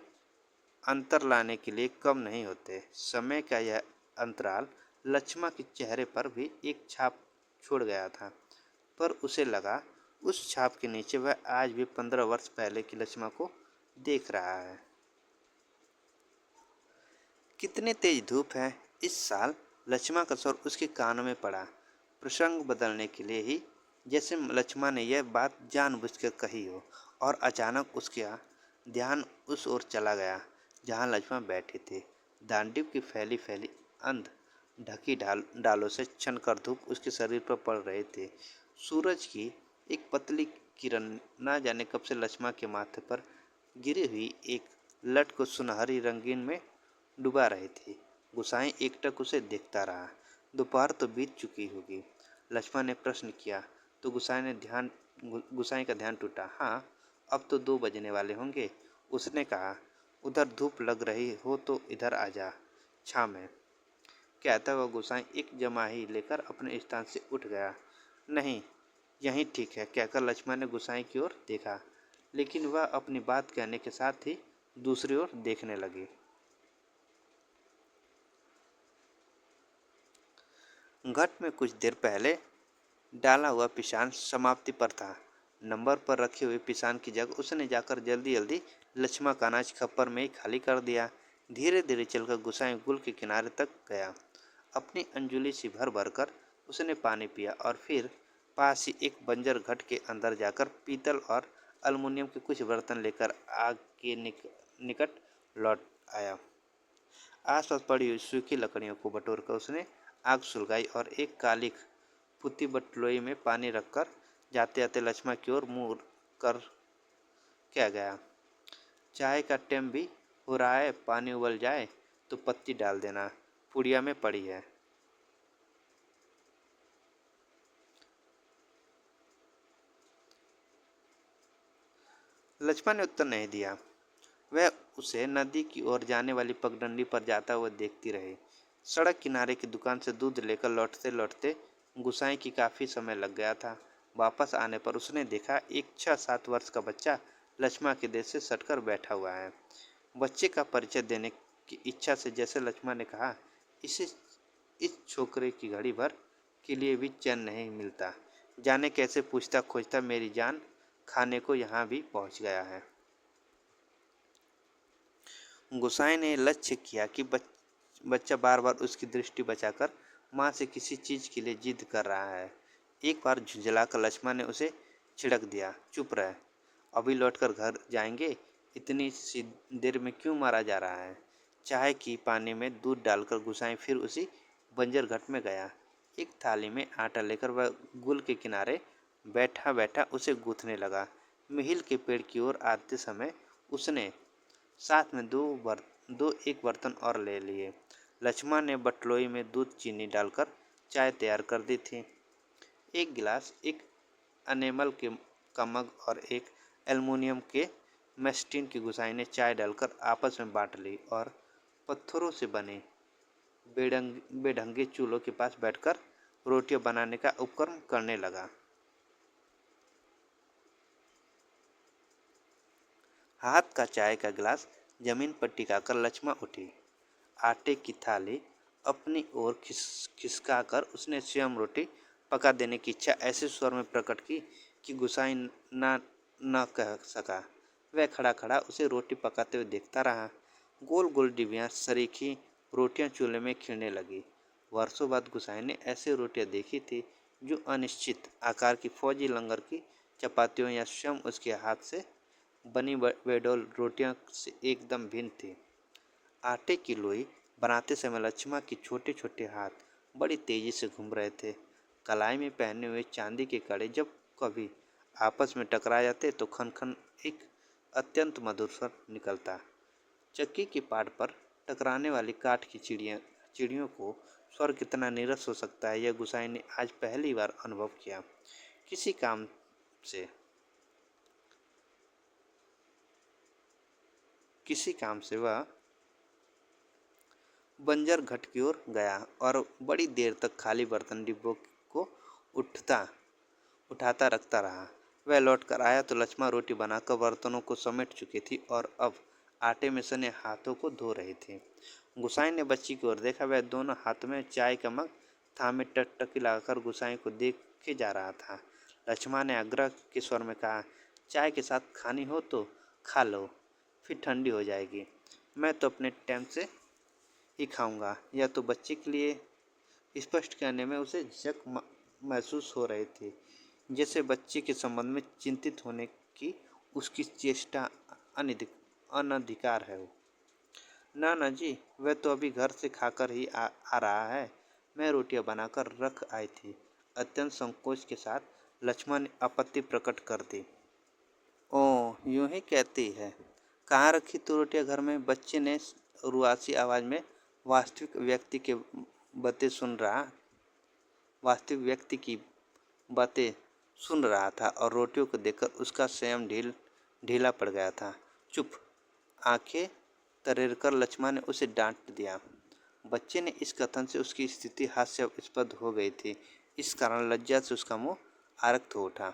अंतर लाने के लिए कम नहीं होते। समय का यह अंतराल लक्ष्मण के चेहरे पर भी एक छाप छोड़ गया था, पर उसे लगा उस छाप के नीचे वह आज भी 15 वर्ष पहले की लक्ष्मण को देख रहा है। कितनी तेज धूप है इस साल। लक्ष्मण का स्वर उसके कानों में पड़ा, प्रसंग बदलने के लिए ही, जैसे लक्ष्मण ने यह बात जानबूझकर कही हो। और अचानक उसका ध्यान उस ओर चला गया जहां लक्ष्मण बैठे थे। दांडीव की फैली फैली अंध ढकी डालों से छनकर धूप उसके शरीर पर पड़ रहे थे। सूरज की एक पतली किरण न जाने कब से लक्ष्मण के माथे पर गिरी हुई एक लट को सुनहरी रंगीन में डुबा रहे थे। गुसाई एकटक उसे देखता रहा। दोपहर तो बीत चुकी होगी। लक्ष्मण ने प्रश्न किया तो गुसाई का ध्यान टूटा। हाँ, अब तो 2 बजने वाले होंगे। उसने कहा, उधर धूप लग रही हो तो इधर आ जा, छाँव में। कहता हुआ गुसाई एक जमाही लेकर अपने स्थान से उठ गया। नहीं, यही ठीक है, कहकर लक्ष्मण ने गुसाई की ओर देखा, लेकिन वह अपनी बात कहने के साथ ही दूसरी ओर देखने लगी। घट में कुछ देर पहले डाला हुआ पिसान समाप्ति पर था। नंबर पर रखे हुए पिसान की जगह उसने जाकर जल्दी जल्दी लक्ष्मण का अनाज खप्पर में ही खाली कर दिया। धीरे धीरे चलकर गुसाई गुल के किनारे तक गया। अपनी अंजुली से भर भर कर उसने पानी पिया और फिर पास ही एक बंजर घट के अंदर जाकर पीतल और अल्मुनियम के कुछ बर्तन लेकर आग के निकट लौट आया। आसपास पड़ी हुई सूखी लकड़ियों को बटोरकर उसने आग सुलगाई और एक काली पुती बटलोई में पानी रखकर जाते जाते लक्ष्मण की ओर मुड़ कर क्या गया, चाय का टाइम भी हो रहा है, पानी उबल जाए तो पत्ती डाल देना, पुड़िया में पड़ी है। लक्ष्मण ने उत्तर नहीं दिया। वह उसे नदी की ओर जाने वाली पगडंडी पर जाता हुआ देखती रही। सड़क किनारे की दुकान से दूध लेकर लौटते लौटते गुसाई की काफ़ी समय लग गया था। वापस आने पर उसने देखा एक 6-7 वर्ष का बच्चा लक्ष्मण के देश से सटकर बैठा हुआ है। बच्चे का परिचय देने की इच्छा से जैसे लक्ष्मण ने कहा, इस छोकरे की घड़ी भर के लिए भी चैन नहीं मिलता, जाने कैसे पूछता खोजता मेरी जान खाने को यहाँ भी पहुँच गया है। गुसाई ने लक्ष्य किया कि बच्चा बार बार उसकी दृष्टि बचाकर माँ से किसी चीज़ के लिए जिद कर रहा है। एक बार झुंझलाकर लक्ष्मण ने उसे छिड़क दिया, चुप रह, अभी लौटकर घर जाएंगे, इतनी सी देर में क्यों मारा जा रहा है। चाय की पानी में दूध डालकर गुसाई फिर उसी बंजर घट में गया। एक थाली में आटा लेकर वह गुल के किनारे बैठा बैठा उसे गूंथने लगा। मिहिल के पेड़ की ओर आते समय उसने साथ में एक बर्तन और ले लिए। लक्ष्मण ने बटलोई में दूध चीनी डालकर चाय तैयार कर दी थी। एक गिलास, एक अनेमल का मग और एक एल्युमिनियम के मेस्टीन की गुसाई ने चाय डालकर आपस में बांट ली और पत्थरों से बने बेढंगे चूल्हों के पास बैठकर रोटियां बनाने का उपक्रम करने लगा। हाथ का चाय का गिलास जमीन पर टिकाकर लक्ष्मा उठी। आटे की थाली अपनी ओर खिसका कर उसने स्वयं रोटी पका देने की इच्छा ऐसे स्वर में प्रकट की कि गुसाई न कह सका। वह खड़ा खड़ा उसे रोटी पकाते हुए देखता रहा। गोल गोल डिबियाँ सरीखी रोटियां चूल्हे में खिलने लगी। वर्षों बाद गुसाई ने ऐसी रोटियां देखी थी जो अनिश्चित आकार की फौजी लंगर की चपातियों या स्वयं उसके हाथ से बनी बेडोल रोटियां से एकदम भिन्न थी। आटे की लोई बनाते समय लक्ष्मा के छोटे छोटे हाथ बड़ी तेजी से घूम रहे थे। कलाई में पहने हुए चांदी के कड़े जब कभी आपस में टकरा जाते तो खन खन एक अत्यंत मधुर स्वर निकलता। चक्की की पाट पर टकराने वाली काठ की चिड़ियों को स्वर कितना नीरस हो सकता है, यह गुसाई ने आज पहली बार अनुभव किया। किसी काम से किसी काम से वह बंजर घट की ओर गया और बड़ी देर तक खाली बर्तन डिब्बों को उठाता रखता रहा। वह लौट कर आया तो लक्ष्मा रोटी बनाकर बर्तनों को समेट चुकी थी और अब आटे में सने हाथों को धो रही थी। गुसाई ने बच्ची की ओर देखा। वह दोनों हाथ में चाय का मग थामे टकटकी लगाकर गुसाई को देखे जा रहा था। लक्ष्मा ने आग्रह के स्वर में कहा, चाय के साथ खानी हो तो खा लो, फिर ठंडी हो जाएगी। मैं तो अपने टाइम से ही खाऊंगा। यह तो बच्चे के लिए स्पष्ट कहने में उसे झिझक महसूस हो रही थी, जैसे बच्चे के संबंध में चिंतित होने की उसकी चेष्टा अनधिकार है। वो ना ना जी, वह तो अभी घर से खाकर ही आ रहा है। मैं रोटियां बनाकर रख आई थी। अत्यंत संकोच के साथ लक्ष्मण ने आपत्ति प्रकट कर दी। ओह, यूं ही कहती है। कहाँ रखी तू रोटियां घर में? बच्चे ने रुआसी आवाज में वास्तविक व्यक्ति के बातें सुन रहा वास्तविक व्यक्ति की बातें सुन रहा था और रोटियों को देखकर उसका संयम ढीला पड़ गया था। चुप! आंखें तरेरकर लक्ष्मा ने उसे डांट दिया। बच्चे ने इस कथन से उसकी स्थिति हास्यास्पद हो गई थी। इस कारण लज्जा से उसका मुंह आरक्त हो उठा।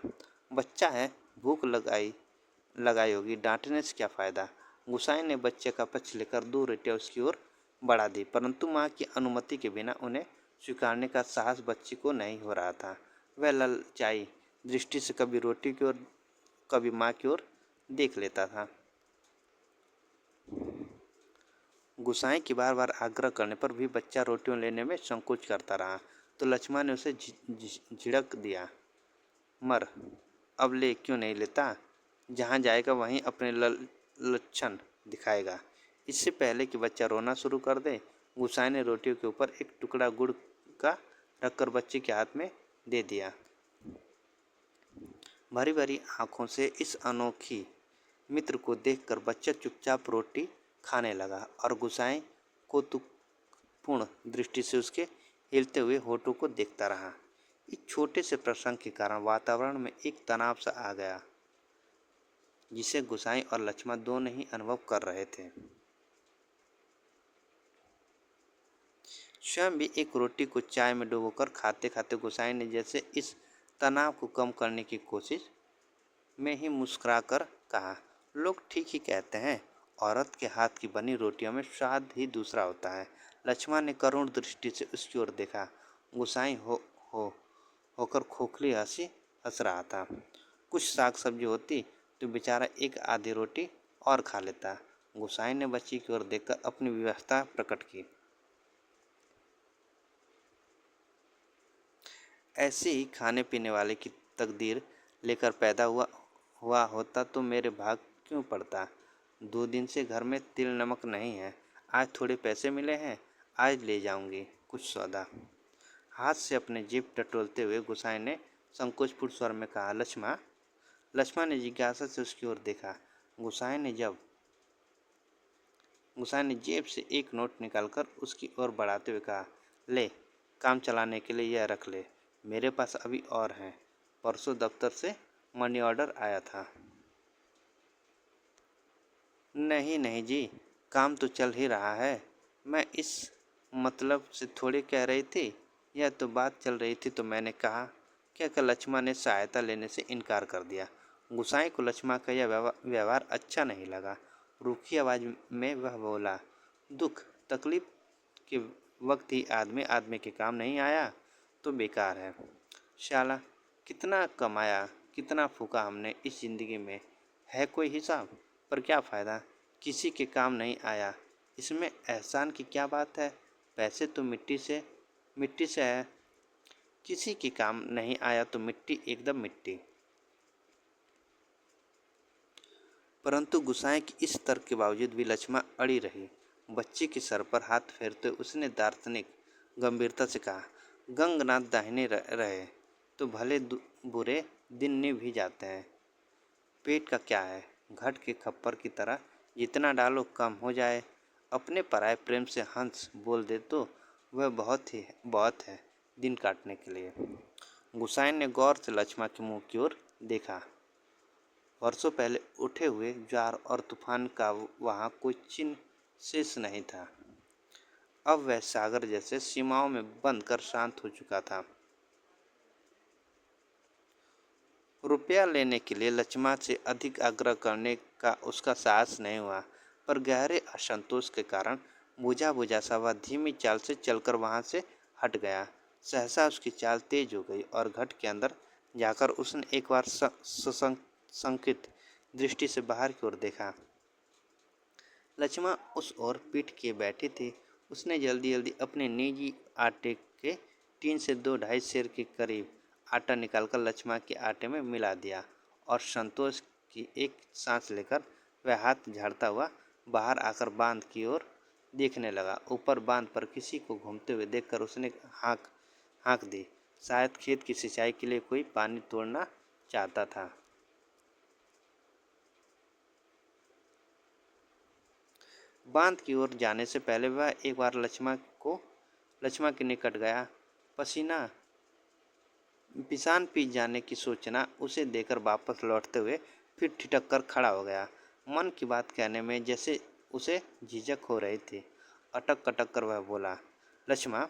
बच्चा है, भूख लगाई होगी, डांटने से क्या फायदा? गुसाई ने बच्चे का पक्ष लेकर 2 रोटियां उसकी ओर बढ़ा दी, परंतु माँ की अनुमति के बिना उन्हें स्वीकारने का साहस बच्ची को नहीं हो रहा था। वह ललचाई दृष्टि से कभी रोटी की ओर कभी माँ की ओर देख लेता था। गुसाई की बार बार आग्रह करने पर भी बच्चा रोटियां लेने में संकोच करता रहा तो लक्ष्मा ने उसे झिड़क दिया। मर, अब ले क्यों नहीं लेता? जहाँ जाएगा वहीं अपने लक्षण दिखाएगा। इससे पहले कि बच्चा रोना शुरू कर दे, गुसाई ने रोटियों के ऊपर एक टुकड़ा गुड़ का रखकर बच्चे के हाथ में दे दिया। भरी भरी आंखों से इस अनोखी मित्र को देखकर बच्चा चुपचाप रोटी खाने लगा और गुसाई कौतुकपूर्ण दृष्टि से उसके हिलते हुए होठों को देखता रहा। इस छोटे से प्रसंग के कारण वातावरण में एक तनाव सा आ गया, जिसे गुसाई और लक्ष्मा दोनों ही अनुभव कर रहे थे। स्वयं भी एक रोटी को चाय में डुबोकर खाते खाते गुसाई ने जैसे इस तनाव को कम करने की कोशिश में ही मुस्कुराकर कहा, लोग ठीक ही कहते हैं, औरत के हाथ की बनी रोटियों में स्वाद ही दूसरा होता है। लक्ष्मा ने करुण दृष्टि से उसकी ओर देखा। गुसाई होकर खोखली हंसी हंस रहा था। कुछ साग सब्जी होती तो बेचारा एक आधी रोटी और खा लेता। गुसाई ने बच्ची की ओर देखकर अपनी व्यवस्था प्रकट की। ऐसे ही खाने पीने वाले की तकदीर लेकर पैदा हुआ होता तो मेरे भाग क्यों पड़ता। 2 दिन से घर में तिल नमक नहीं है। आज थोड़े पैसे मिले हैं, आज ले जाऊंगी कुछ सौदा। हाथ से अपने जेब टटोलते हुए गुसाई ने संकोचपूर्ण स्वर में कहा, लक्ष्मा। लक्ष्मा ने जिज्ञासा से उसकी ओर देखा। गुसाई ने जेब से एक नोट निकालकर उसकी ओर बढ़ाते हुए कहा, ले, काम चलाने के लिए यह रख ले। मेरे पास अभी और हैं। परसों दफ्तर से मनी ऑर्डर आया था। नहीं नहीं जी, काम तो चल ही रहा है। मैं इस मतलब से थोड़ी कह रही थी। यह तो बात चल रही थी तो मैंने कहा। क्या लक्ष्मा ने सहायता लेने से इनकार कर दिया। गुसाई को लक्ष्मण का यह व्यवहार अच्छा नहीं लगा। रूखी आवाज में वह बोला, दुख तकलीफ के वक्त ही आदमी आदमी के काम नहीं आया तो बेकार है। शाला कितना कमाया कितना फूका हमने इस जिंदगी में, है कोई हिसाब? पर क्या फ़ायदा, किसी के काम नहीं आया। इसमें एहसान की क्या बात है? पैसे तो मिट्टी से है। किसी के काम नहीं आया तो मिट्टी एकदम मिट्टी। परंतु गुस्साए की इस तर्क के बावजूद भी लक्ष्मण अड़ी रही। बच्ची के सर पर हाथ फेरते उसने दार्शनिक गंभीरता से कहा, गंगनाथ दाहिने रहे तो भले बुरे दिन निभ भी जाते हैं। पेट का क्या है, घट के खप्पर की तरह जितना डालो कम हो जाए। अपने पराये प्रेम से हंस बोल दे तो वह बहुत है दिन काटने के लिए। गुसाइन ने गौर से लक्ष्मण के मुंह की ओर देखा। वर्षों पहले उठे हुए ज्वार और तूफान का वहाँ कोई चिन्ह शेष नहीं था। अब वह सागर जैसे सीमाओं में बंद कर शांत हो चुका था। रुपया लेने के लिए लक्ष्मण से अधिक आग्रह करने का उसका साहस नहीं हुआ, पर गहरे असंतोष के कारण बुझा बुझा सा वह धीमी चाल से चलकर वहाँ से हट गया। सहसा उसकी चाल तेज हो गई और घट के अंदर जाकर उसने एक बार संकित दृष्टि से बाहर की ओर देखा। लक्ष्मण उस ओर पीठ किए बैठी थी। उसने जल्दी जल्दी अपने निजी आटे के 3 से 2.5 सेर के करीब आटा निकालकर लक्ष्मण के आटे में मिला दिया और संतोष की एक सांस लेकर वह हाथ झाड़ता हुआ बाहर आकर बांध की ओर देखने लगा। ऊपर बांध पर किसी को घूमते हुए देखकर उसने हाँक दी। शायद खेत की सिंचाई के लिए कोई पानी तोड़ना चाहता था। बांध की ओर जाने से पहले वह एक बार लक्ष्मण के निकट गया। पिसान पी जाने की सूचना उसे देकर वापस लौटते हुए फिर ठिठक कर खड़ा हो गया। मन की बात कहने में जैसे उसे झिझक हो रही थी। अटक कटक कर वह बोला, लक्ष्मण।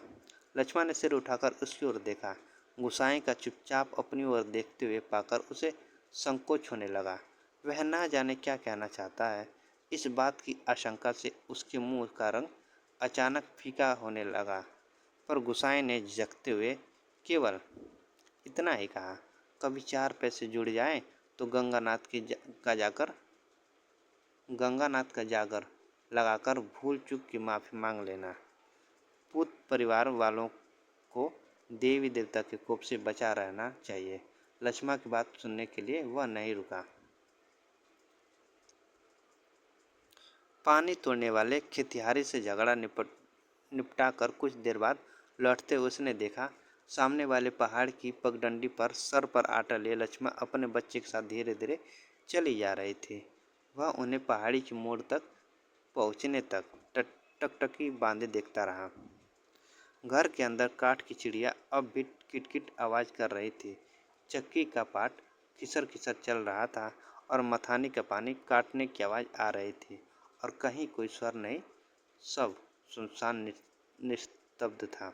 लक्ष्मण ने सिर उठाकर उसकी ओर देखा। गुसाई का चुपचाप अपनी ओर देखते हुए पाकर उसे संकोच होने लगा। वह ना जाने क्या कहना चाहता है। इस बात की आशंका से उसके मुंह का रंग अचानक फीका होने लगा, पर गुसाई ने झिझकते हुए केवल इतना ही कहा, कभी 4 पैसे जुड़ जाएं तो गंगानाथ का जागर लगाकर भूल चूक की माफ़ी मांग लेना। पूत परिवार वालों को देवी देवता के कोप से बचा रहना चाहिए। लक्ष्मण की बात सुनने के लिए वह नहीं रुका। पानी तोड़ने वाले खेतिहारी से झगड़ा निपटा कर कुछ देर बाद लौटते उसने देखा, सामने वाले पहाड़ की पगडंडी पर सर पर आटा लिए लक्ष्मण अपने बच्चे के साथ धीरे धीरे चली जा रही थी। वह उन्हें पहाड़ी की मोड़ तक पहुँचने तक टकटकी बांधे देखता रहा। घर के अंदर काठ की चिड़िया अब भी किटकिट आवाज़ कर रही थी। चक्की का पाट खिसर खिसर चल रहा था और मथानी का पानी काटने की आवाज़ आ रही थी, और कहीं कोई स्वर नहीं, सब सुनसान निस्तब्ध था।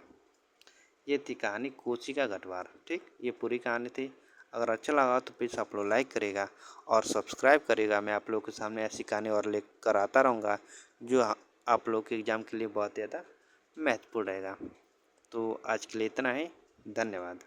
ये थी कहानी कोसी का गठवार। ठीक, ये पूरी कहानी थी। अगर अच्छा लगा तो प्लीज़ आप लोग लाइक करेगा और सब्सक्राइब करेगा। मैं आप लोगों के सामने ऐसी कहानी और लेकर आता रहूँगा जो आप लोग के एग्ज़ाम के लिए बहुत ज़्यादा महत्वपूर्ण रहेगा। तो आज के लिए इतना ही। धन्यवाद।